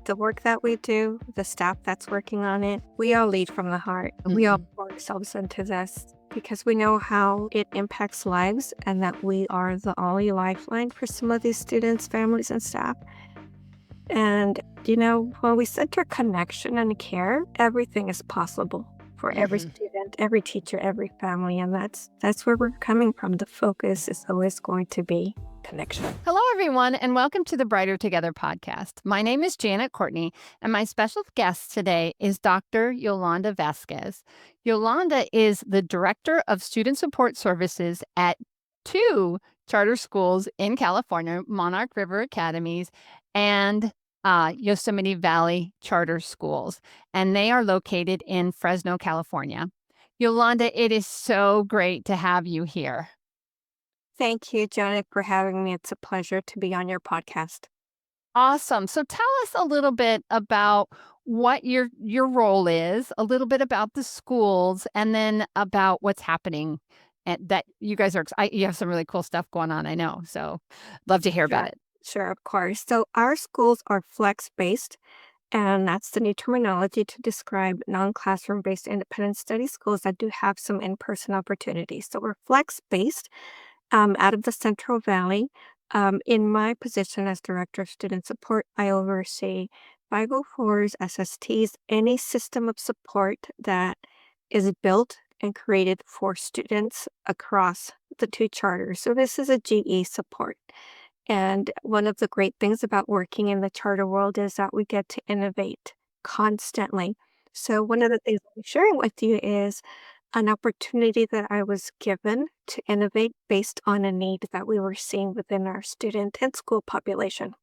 the work that we do, the staff that's working on it, we all lead from the heart. We all Mhm. pour ourselves into this because we know how it impacts lives and that we are the only lifeline for some of these students, families, and staff. And, when we center connection and care, everything is possible for every Mhm. student, every teacher, every family. And that's where we're coming from. The focus is always going to be connection. Hello, everyone, and welcome to the Brighter Together podcast. My name is Janet Courtney, and my special guest today is Dr. Yolanda Vazquez. Yolanda is the Director of Student Support Services at two charter schools in California, Monarch River Academies and Yosemite Valley Charter Schools, and they are located in Fresno, California. Yolanda, it is so great to have you here. Thank you, Janet, for having me. It's a pleasure to be on your podcast. Awesome. So tell us a little bit about what your role is, a little bit about the schools, and then about what's happening and that you guys are you have some really cool stuff going on, I know. So love to hear about Sure. it. Sure, of course. So our schools are flex-based, and that's the new terminology to describe non-classroom based independent study schools that do have some in-person opportunities. So we're flex-based out of the Central Valley. In my position as Director of Student Support, I oversee 504s, SSTs, any system of support that is built and created for students across the two charters. So this is a GE support. And one of the great things about working in the charter world is that we get to innovate constantly. So one of the things I'm sharing with you is an opportunity that I was given to innovate based on a need that we were seeing within our student and school population.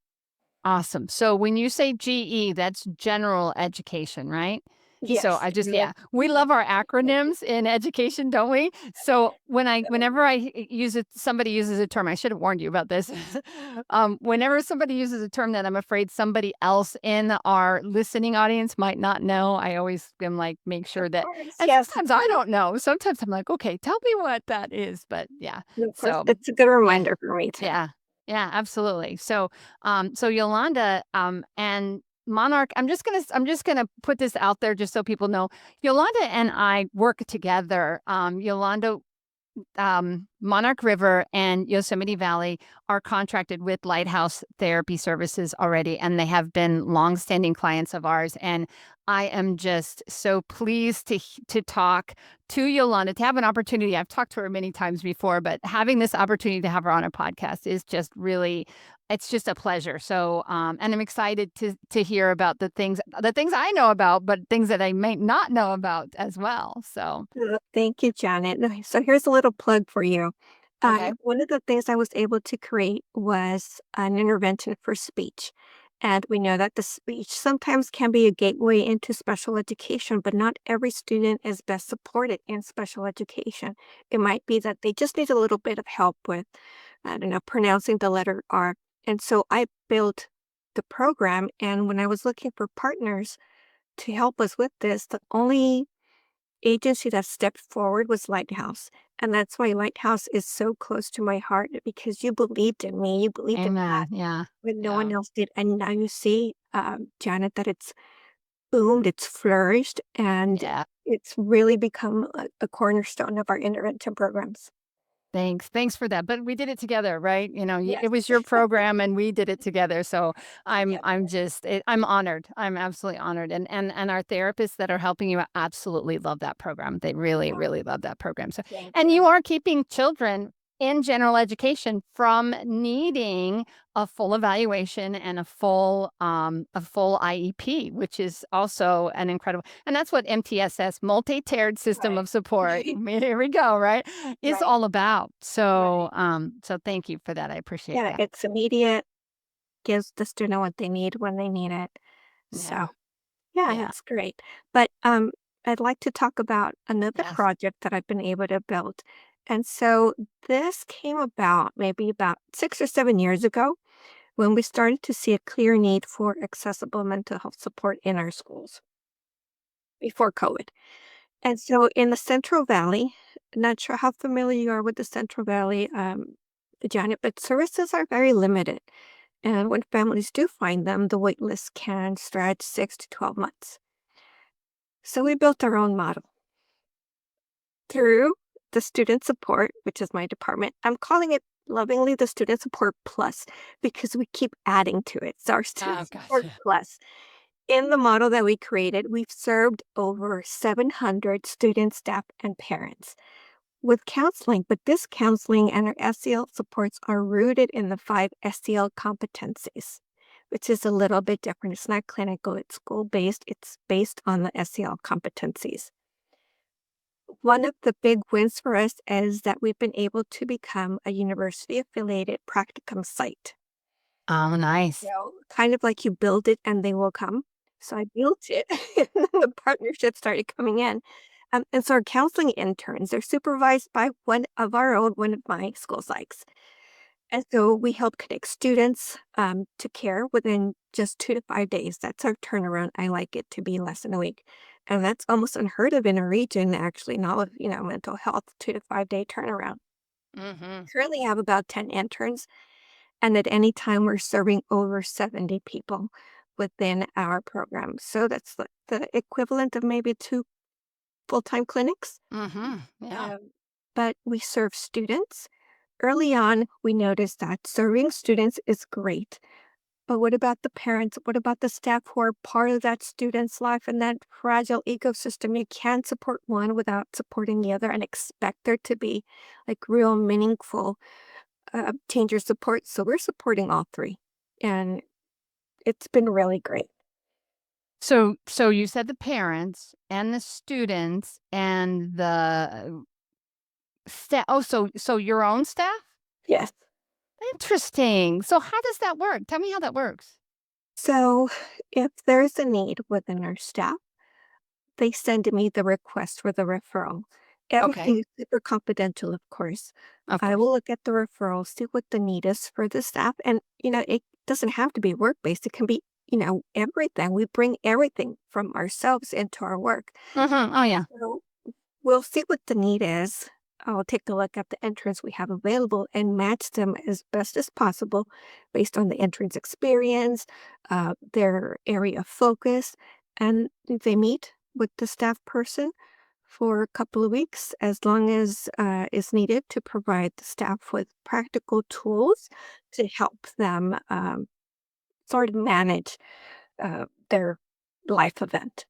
Awesome. So when you say GE, that's general education, right? So Yes. yeah, we love our acronyms in education, don't we? So whenever use it, somebody uses a term, I should have warned you about this. Whenever somebody uses a term that I'm afraid somebody else in our listening audience might not know, I always am like, make Of sure that, course, and yes, sometimes I don't know. Sometimes I'm like, okay, tell me what that is. But yeah, of course. so It's a good yeah, reminder for me too. yeah. Yeah, absolutely. So Yolanda, and Monarch, I'm just gonna put this out there just so people know. Yolanda and I work together. Yolanda Monarch River and Yosemite Valley are contracted with Lighthouse Therapy Services already, and they have been longstanding clients of ours. And I am just so pleased to talk to Yolanda, to have an opportunity. I've talked to her many times before, but having this opportunity to have her on a podcast is just really, it's just a pleasure. So, and I'm excited to hear about the things I know about, but things that I may not know about as well. So, Thank you, Janet. Okay, so here's a little plug for you. okay. One of the things I was able to create was an intervention for speech. And we know that the speech sometimes can be a gateway into special education, but not every student is best supported in special education. It might be that they just need a little bit of help with, I don't know, pronouncing the letter R. And so I built the program. And when I was looking for partners to help us with this, the only agency that stepped forward was Lighthouse. And that's why Lighthouse is so close to my heart because you believed in me. You believed in that Amen. Yeah. when no one Yeah. else did. And now you see, Janet, that it's boomed, it's flourished, and Yeah. it's really become a cornerstone of our intervention programs. Thanks. Thanks for that. But we did it together, right? Yes. It was your program and we did it together. So Together. I'm honored. I'm absolutely honored. And our therapists that are helping you absolutely love that program. They really, Yeah. really love that program. So, Thank and you you. are keeping children in general education from needing a full evaluation and a full IEP, which is also an incredible, and that's what MTSS, multi-tiered system Right. of support. Here we go, right? Is Right. all about. So, Right. so thank you for that. I appreciate Yeah, that. it's immediate, gives the student what they need when they need it. Yeah. So yeah, Yeah. it's great. But, I'd like to talk about another Yes. project that I've been able to build. And so this came about maybe about 6 or 7 years ago when we started to see a clear need for accessible mental health support in our schools before COVID. And so in the Central Valley, not sure how familiar you are with the Central Valley, Janet, but services are very limited. And when families do find them, the wait list can stretch 6 to 12 months. So we built our own model through the student support, which is my department. I'm calling it lovingly the student support plus because we keep adding to it. So our student Oh, support gotcha. plus. In the model that we created, we've served over 700 students, staff, and parents with counseling, but this counseling and our SEL supports are rooted in the 5 SEL competencies, which is a little bit different. It's not clinical, it's school based, it's based on the SEL competencies. One of the big wins for us is that we've been able to become a university affiliated practicum site. Oh, nice. So, kind of like you build it and they will come. So I built it and then the partnership started coming in. And so our counseling interns, they're supervised by one of my school psychs. And so we help connect students to care within just 2 to 5 days. That's our turnaround. I like it to be less than a week. And that's almost unheard of in our region, actually, not with, mental health, 2 to 5 day turnaround. Mhm. Currently have about 10 interns, and at any time we're serving over 70 people within our program. So that's the equivalent of maybe 2 full-time clinics. Mhm. Yeah. Um, but we serve students. Early on, we noticed that serving students is great. But what about the parents? What about the staff who are part of that student's life and that fragile ecosystem? You can't support one without supporting the other and expect there to be like real meaningful change your support. So we're supporting all three. And it's been really great. So you said the parents and the students and the staff. Oh, so your own staff? Yes. Interesting. So how does that work? Tell me how that works. So if there's a need within our staff, they send me the request for the referral. Okay. Everything is super confidential, of course. Of I course. will look at the referral, see what the need is for the staff. And, it doesn't have to be work based, it can be, everything. We bring everything from ourselves into our work. Mhm. Oh, yeah. So we'll see what the need is. I'll take a look at the entrants we have available and match them as best as possible based on the entrance experience, their area of focus, and they meet with the staff person for a couple of weeks as long as is needed to provide the staff with practical tools to help them sort of manage their life event.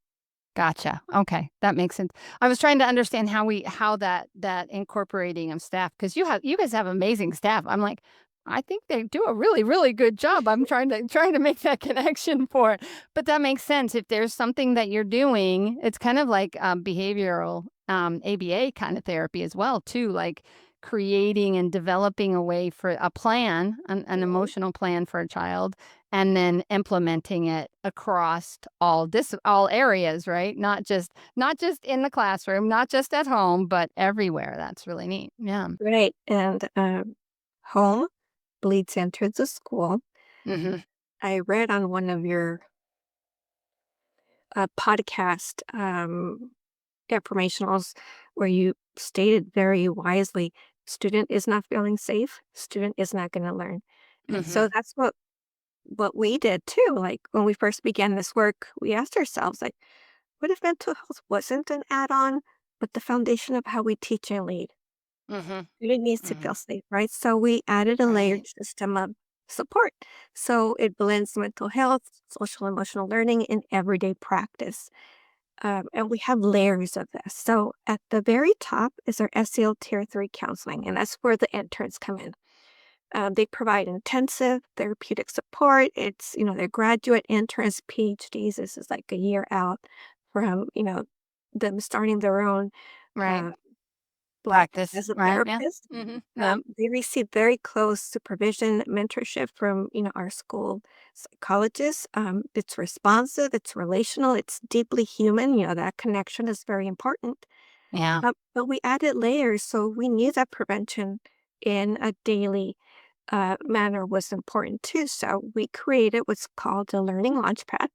Gotcha. Okay, that makes sense. I was trying to understand how that incorporating of staff because you guys have amazing staff. I'm like, I think they do a really good job. I'm trying to make that connection for it, but that makes sense. If there's something that you're doing, it's kind of like behavioral ABA kind of therapy as well too, like creating and developing a way for a plan, an emotional plan for a child and then implementing it across all areas, right? Not just in the classroom, not just at home, but everywhere. That's really neat. Yeah. Right. And home bleeds into the school. Mhm. I read on one of your podcast informationals where you stated very wisely student is not feeling safe, student is not going to learn. And so Mhm. that's what we did too. Like when we first began this work, we asked ourselves, like, what if mental health wasn't an add-on, but the foundation of how we teach and lead? Mhm. Student needs to feel Mhm. safe, right? So we added a layered Right. system of support. So it blends mental health, social emotional learning, and everyday practice. And we have layers of this. So at the very top is our SEL Tier 3 counseling, and that's where the interns come in. They provide intensive therapeutic support. It's, their graduate interns, PhDs. This is like a year out from, them starting their own Right. uh, practice Practice, as a right? Yeah. therapist. Mhm. Yeah. They receive very close supervision, mentorship from, our school psychologists. It's responsive, it's relational, it's deeply human. That connection is very important. Yeah. But we added layers, so we knew that prevention in a daily manner was important too. So we created what's called a learning launchpad.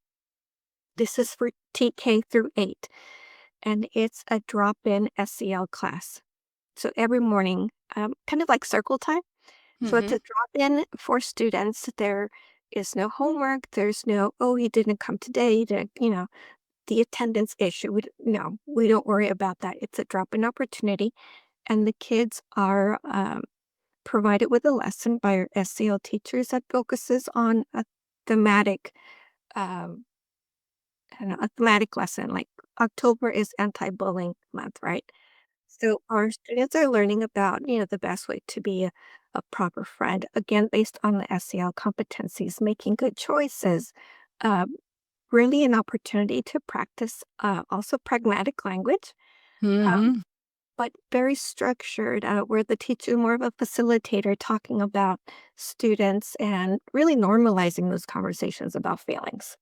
This is for TK through 8, and it's a drop in SEL class. So every morning, kind of like circle time, So it's Mhm. a drop-in for students. There is no homework. There's no, oh, he didn't come today. He didn't, the attendance issue. No, we don't worry about that. It's a drop-in opportunity, and the kids are provided with a lesson by our SEL teachers that focuses on a thematic, um, a thematic lesson. Like October is anti-bullying month, right? So our students are learning about, the best way to be a proper friend, again, based on the SEL competencies, making good choices, uh, really an opportunity to practice also pragmatic language, um, Mhm. but very structured, where the teacher is more of a facilitator talking about students and really normalizing those conversations about feelings.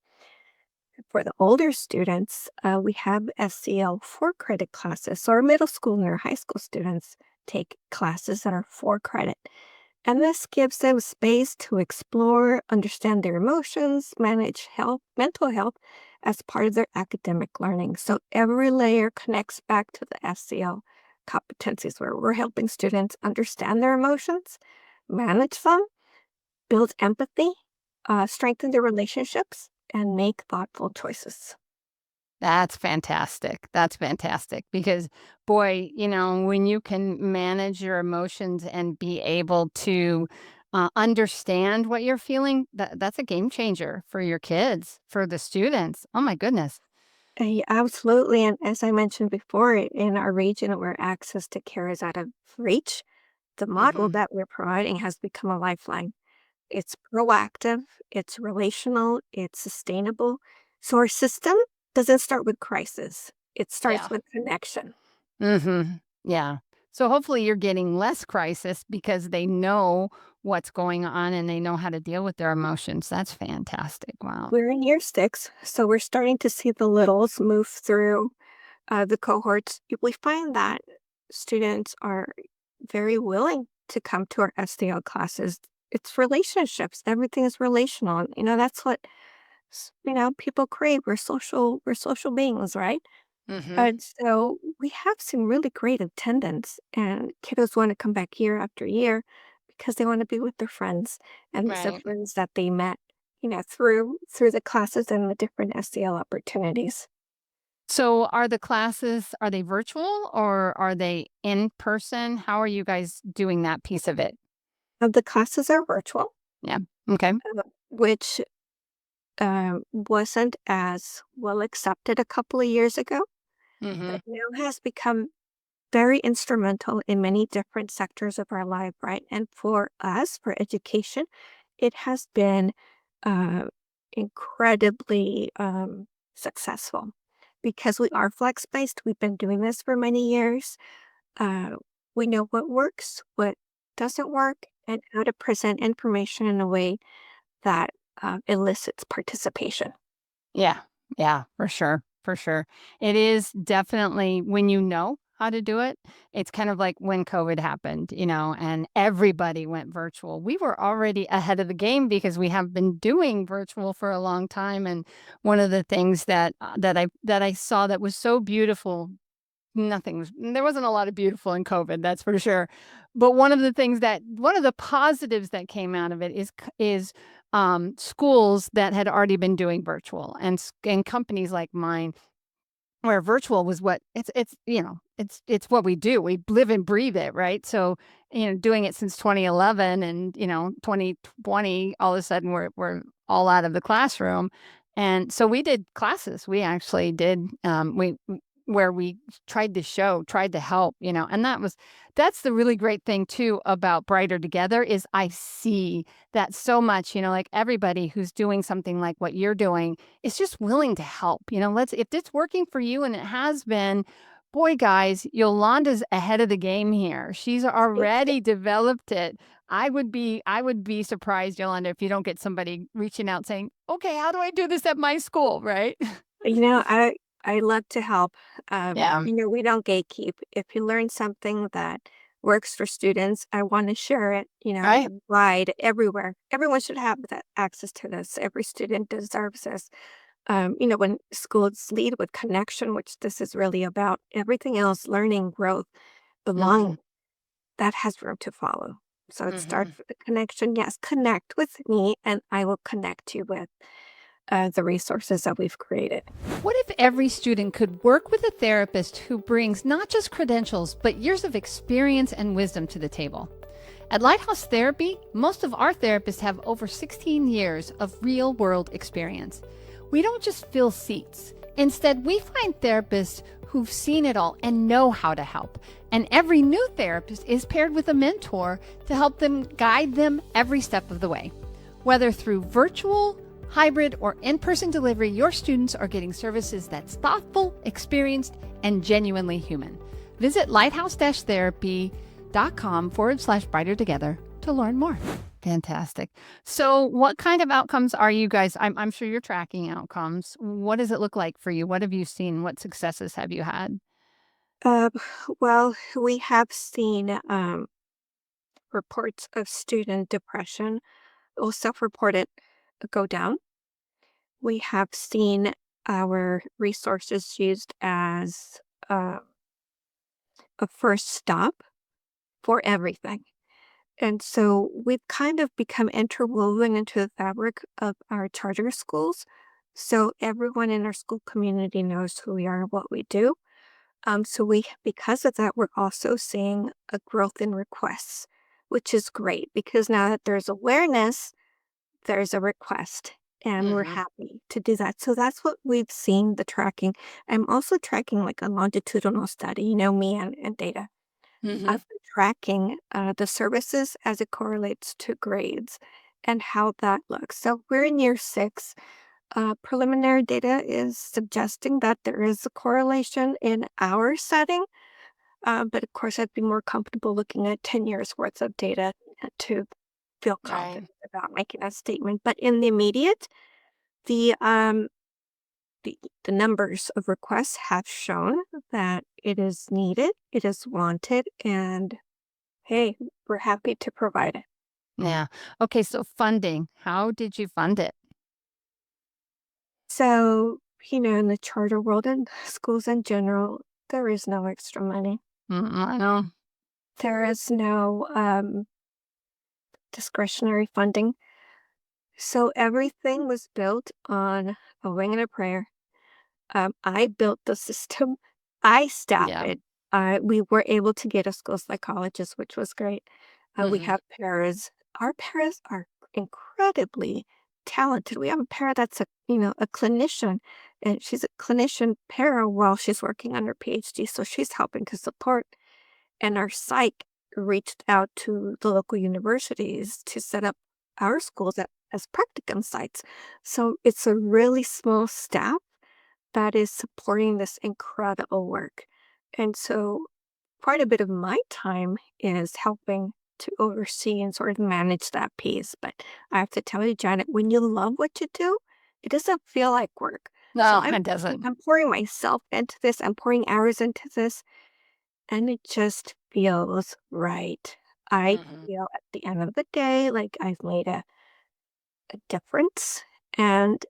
For the older students, we have SEL 4 credit classes. So our middle school and our high school students take classes that are 4 credit. And this gives them space to explore, understand their emotions, manage mental health as part of their academic learning. So every layer connects back to the SEL competencies where we're helping students understand their emotions, manage them, build empathy, strengthen their relationships, and make thoughtful choices. That's fantastic. That's fantastic because, boy, when you can manage your emotions and be able to understand what you're feeling, that's a game changer for your kids, for the students. Oh my goodness. Yeah, absolutely. And as I mentioned before, in our region where access to care is out of reach, the model Hmm. that we're providing has become a lifeline. It's proactive, it's relational, it's sustainable. So our system doesn't start with crisis, it starts Yeah. with connection. Yeah. So hopefully you're getting less crisis because they know what's going on and they know how to deal with their emotions. That's fantastic. Wow. We're in year 6, so we're starting to see the littles move through the cohorts. We find that students are very willing to come to our SDL classes. It's relationships. Everything is relational. That's what people crave. We're social beings, right? Hmm. And so we have some really great attendance, and kiddos want to come back year after year because they want to be with their friends, and these are Right. friends that they met, through the classes and the different SDL opportunities. So are the classes, are they virtual or are they in person? How are you guys doing that piece of it? The classes are virtual, Yeah. Okay. which wasn't as well accepted a couple of years ago, Hmm. but now has become very instrumental in many different sectors of our life, right? And for us, for education, it has been uh, incredibly successful because we are flex based. We've been doing this for many years. Uh, we know what works, what doesn't work, and how to present information in a way that elicits participation. Yeah. Yeah, for sure. For sure. It is definitely when you know how to do it. It's kind of like when COVID happened, and everybody went virtual. We were already ahead of the game because we have been doing virtual for a long time. And one of the things that I saw that was so beautiful. There wasn't a lot of beautiful in COVID, that's for sure. But one of the positives that came out of it is schools that had already been doing virtual and companies like mine where virtual was what it's what we do. We live and breathe it, right? So, doing it since 2011 and, 2020, all of a sudden we're all out of the classroom. And so we did classes. We actually did where we tried to help, and that's the really great thing too about Brighter Together is I see that so much, like everybody who's doing something like what you're doing is just willing to help. Let's if it's working for you and it has been, boy, guys, Yolanda's ahead of the game here. She's already developed it. I would be surprised, Yolanda, if you don't get somebody reaching out saying, "Okay, how do I do this at my school?" Right? I love to help. Yeah. We don't gatekeep. If you learn something that works for students, I want to share it, Right. wide everywhere. Everyone should have that access to this. Every student deserves this. When schools lead with connection, which this is really about, everything else, learning, growth, belonging, Hmm. that has room to follow. So it starts Mhm. with a connection. Yes, connect with me, and I will connect you with the resources that we've created. What if every student could work with a therapist who brings not just credentials, but years of experience and wisdom to the table? At Lighthouse Therapy, most of our therapists have over 16 years of real world experience. We don't just fill seats. Instead, we find therapists who've seen it all and know how to help. And every new therapist is paired with a mentor to help them guide them every step of the way. Whether through virtual, hybrid, or in person delivery, your students are getting services that's thoughtful, experienced, and genuinely human. Visit lighthouse therapy.com/brighter together to learn more. Fantastic. So, what kind of outcomes are you guys? I'm sure you're tracking outcomes. What does it look like for you? What have you seen? What successes have you had? Um, well, we have seen reports of student depression or self-reported go down. We have seen our resources used as uh, a first stop for everything. And so we've kind of become interwoven into the fabric of our charter schools. So everyone in our school community knows who we are and what we do. Because of that, we're also seeing a growth in requests, which is great because now that there's awareness, there's a request, and we're Hmm. happy to do that. So that's what we've seen the tracking. I'm also tracking like a longitudinal study, me and data. Hmm. I've been tracking the services as it correlates to grades and how that looks. So we're in year six. Preliminary data is suggesting that there is a correlation in our setting. But of course, I'd be more comfortable looking at 10 years worth of data to feel Right. confident about making a statement. But in the immediate, the um, the numbers of requests have shown that it is needed, it is wanted, and hey, we're happy to provide it. Yeah. Okay. So, funding. How did you fund it? So, in the charter world and schools in general, there is no extra money. I know. There is no discretionary funding. So everything was built on a wing and a prayer. I built the system. I staff Yeah. it. We were able to get a school psychologist, which was great. We Hmm. have paras. Our paras are incredibly talented. We have a para that's a clinician, and she's a clinician para while she's working on her PhD. So she's helping to support. And our psych reached out to the local universities to set up our schools as practicum sites. So it's a really small staff that is supporting this incredible work. And so quite a bit of my time is helping to oversee and sort of manage that piece. But I have to tell you, Janet, when you love what you do, it doesn't feel like work. So No, I'm it doesn't. I'm pouring myself into this. I'm pouring hours into this, and it just feels right. I Hmm. feel at the end of the day like I've made a difference, and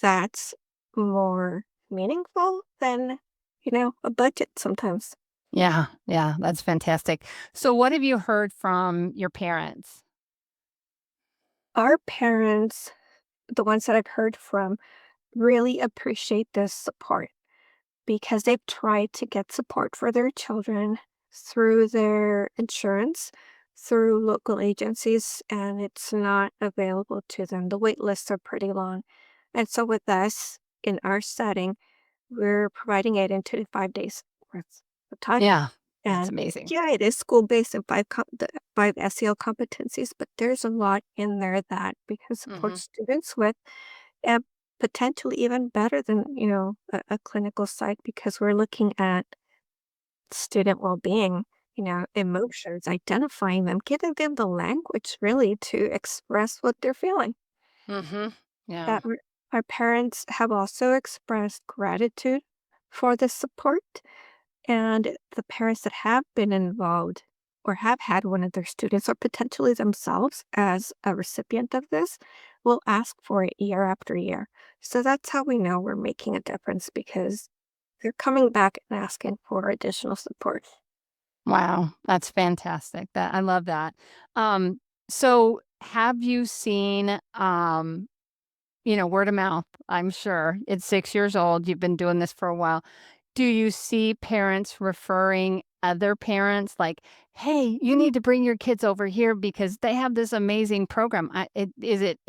that's more meaningful than, a budget sometimes. Yeah. Yeah. That's fantastic. So, what have you heard from your parents? Our parents, the ones that I've heard from, really appreciate this support because they've tried to get support for their children through their insurance, through local agencies, and it's not available to them. The wait lists are pretty long. And so, with us in our setting, we're providing it in 2 to 5 days worth of time. Yeah. That's And amazing. yeah, it is school based and the 5 SEL competencies, but there's a lot in there that we can support Hmm. students with, and potentially even better than a clinical psych because we're looking at student well-being, emotions, identifying them, giving them the language really to express what they're feeling. Hmm. Yeah. That our parents have also expressed gratitude for the support. And the parents that have been involved or have had one of their students or potentially themselves as a recipient of this will ask for it year after year. So that's how we know we're making a difference because they're coming back and asking for additional support. Wow, that's fantastic. That I love that. Um, so have you seen, word of mouth? I'm sure it's 6 years old. You've been doing this for a while. Do you see parents referring other parents like, "Hey, you need to bring your kids over here because they have this amazing program." Is it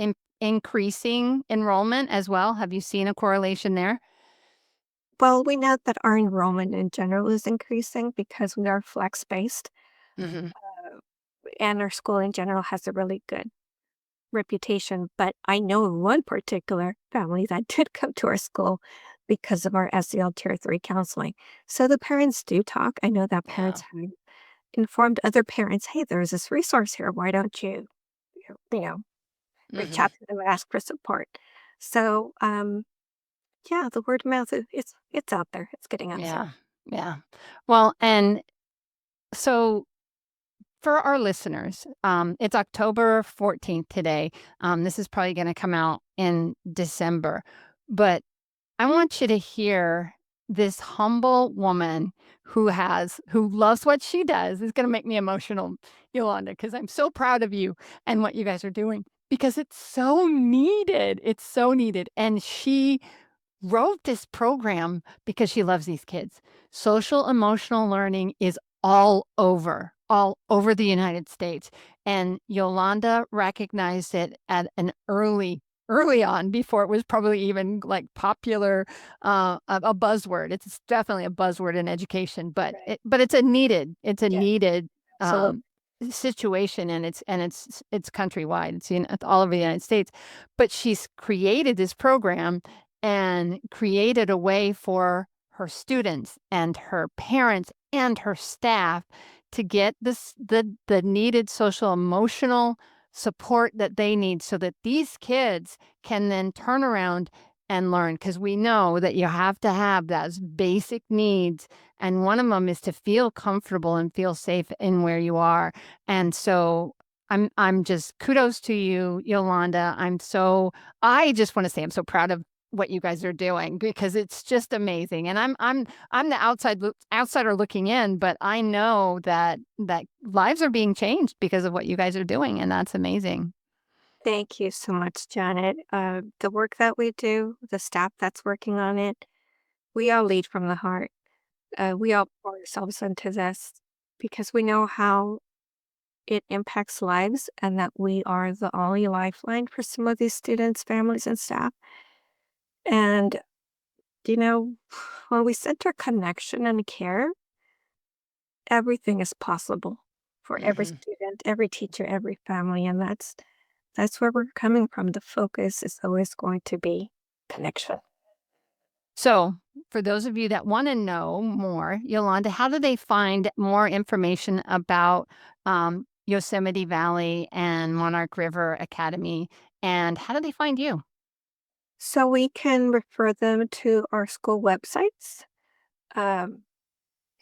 increasing enrollment as well? Have you seen a correlation there? Well, we know that our enrollment in general is increasing because we are flex-based, Mhm. and our school in general has a really good reputation. But I know one particular family that did come to our school because of our SEL Tier 3 counseling. So the parents do talk. I know that Yeah. parents have informed other parents, "Hey, there's this resource here. Why don't you know, reach Mhm. out to them and ask for support?" So, yeah, the word of mouth, it's out there. It's getting out there. Yeah. Yeah. Well, and so for our listeners, it's October 14th today. This is probably going to come out in December, but I want you to hear this humble woman who loves what she does. It's going to make me emotional, Yolanda, because I'm so proud of you and what you guys are doing because it's so needed. It's so needed. And she wrote this program because she loves these kids. Social emotional learning is all over the United States. And Yolanda recognized it at an early on before it was probably even like popular, a buzzword. It's definitely a buzzword in education, but Right. it's a Yeah, needed absolutely. situation, and it's countrywide. It's all over the United States. But she's created this program and created a way for her students and her parents and her staff to get the needed social emotional support that they need so that these kids can then turn around and learn, because we know that you have to have those basic needs, and one of them is to feel comfortable and feel safe in where you are. And so I'm just kudos to you, Yolanda. I just want to say I'm so proud of what you guys are doing because it's just amazing. And I'm the outsider looking in, but I know that lives are being changed because of what you guys are doing, and that's amazing. Thank you so much, Janet. The work that we do, the staff that's working on it, we all lead from the heart. We all pour ourselves into this because we know how it impacts lives and that we are the only lifeline for some of these students, families, and staff. And, you know, when we center connection and care, everything is possible for every Mhm. student, every teacher, every family. And that's where we're coming from. The focus is always going to be connection. So, for those of you that want to know more, Yolanda, how do they find more information about Yosemite Valley and Monarch River Academy? And how do they find you? So we can refer them to our school websites, um,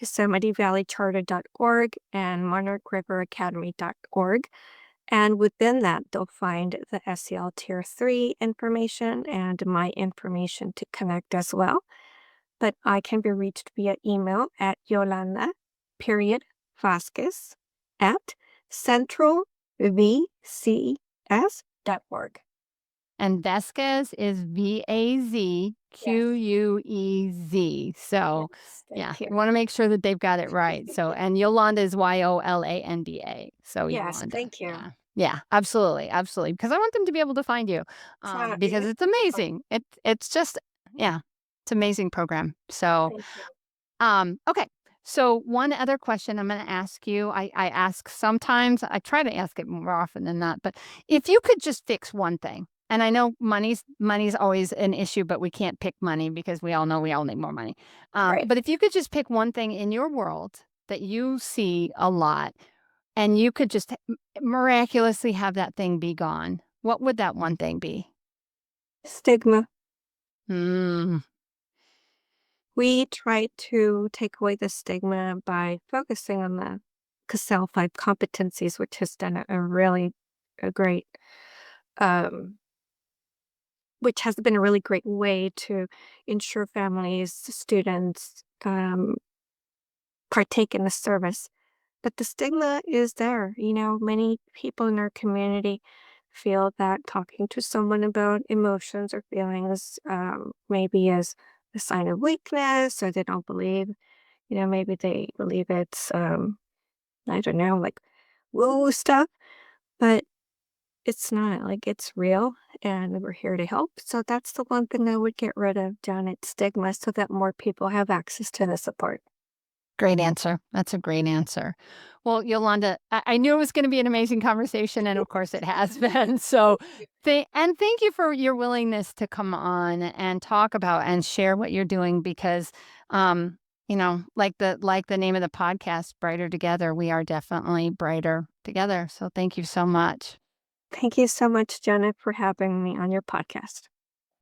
YosemiteValleyCharter.org and MonarchRiverAcademy.org. And within that, they'll find the SEL Tier 3 information and my information to connect as well. But I can be reached via email at Yolanda, period, Vasquez at centralvcs.org. And Vasquez is Yes. Vazquez. So, Yes. yeah, Thank you. we want to make sure that they've got it right. So, and Yolanda is Yolanda. So, Yes. Yolanda. Thank you. Yeah. Yeah, absolutely. Absolutely. Because I want them to be able to find you, because Yeah. it's amazing. It's just, yeah, it's an amazing program. So, Thank you. okay. So one other question I'm going to ask you, I ask sometimes, I try to ask it more often than not, but if you could just fix one thing, and I know money's always an issue, but we can't pick money because we all know we all need more money. Right. But if you could just pick one thing in your world that you see a lot, and you could just miraculously have that thing be gone, what would that one thing be? Stigma. Hmm. We try to take away the stigma by focusing on the CASEL 5 competencies, which has done a great, um, which has been a really great way to ensure families, students, partake in the service. But the stigma is there. Many people in our community feel that talking to someone about emotions or feelings maybe is a sign of weakness, or they don't believe, maybe they believe it's, I don't know, like woo stuff, but it's not. Like, it's real, and we're here to help. So that's the one thing I would get rid of down at stigma so that more people have access to the support. Great answer. That's a great answer. Well, Yolanda, I knew it was going to be an amazing conversation, and of course, it has been. So, thank you for your willingness to come on and talk about and share what you're doing because, like the name of the podcast, "Brighter Together," we are definitely brighter together. So, thank you so much. Thank you so much, Jenna, for having me on your podcast.